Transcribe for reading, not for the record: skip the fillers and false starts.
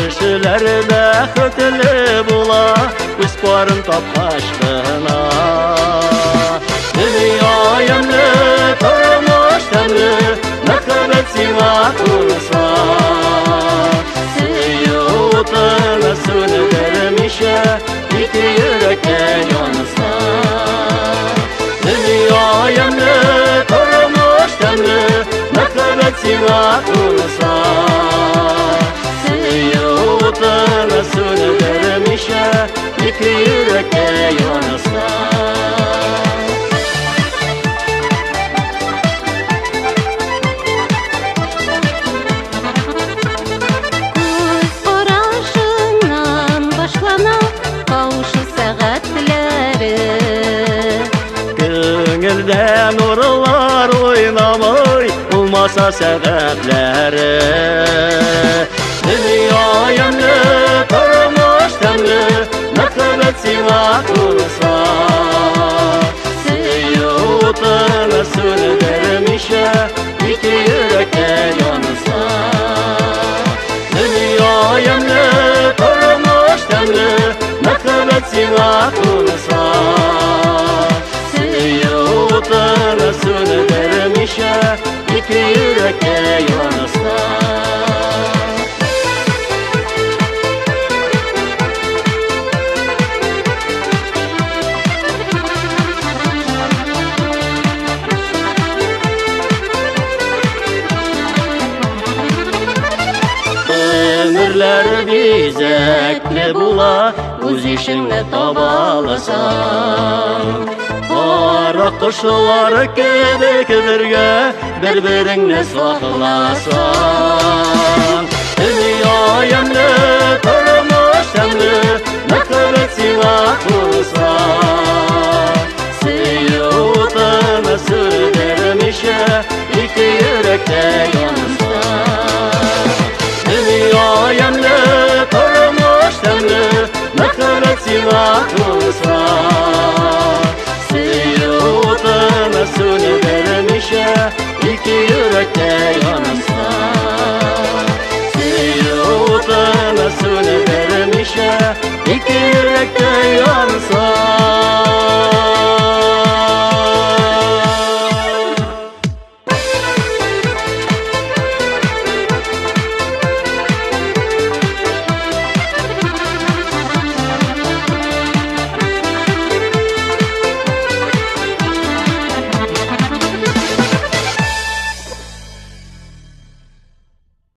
Kişiler bäxtli bula, üz barın tapqaç qına. Dünyayımlı, turmuş təmli, məxəbət siva qursa. Siyutını söndermişə, iki yürəkə yansa. Dünyayımlı, turmuş təmli, məxəbət siva qursa. Siyutını söndermişə, iki yürəkə yansa. Gönülde nurlar oynamay, olmasa sebepleri. Dünyayımlı, turmuş təmli, məxəbət siva qursa. Siyutını söndermişə, iki yürəkə yansa. Dünyayımlı, turmuş təmli, məxəbət siva qursa. Siyutını söndermişə, iki yürəkə yansa. Ömürler bizekli bula, öz işinle tabalasan. Barak kuşları kibirge, birbirini saklasan. Dünyayımlı, turmuş təmli, məxəbət siva qursa. Siyutını söndermişə, iki yürəkə yansa. Dünyayımlı, turmuş təmli, məxəbət siva qursa. Siyutını söndermişə, iki yürəkə yansa. Siyutını söndermişə,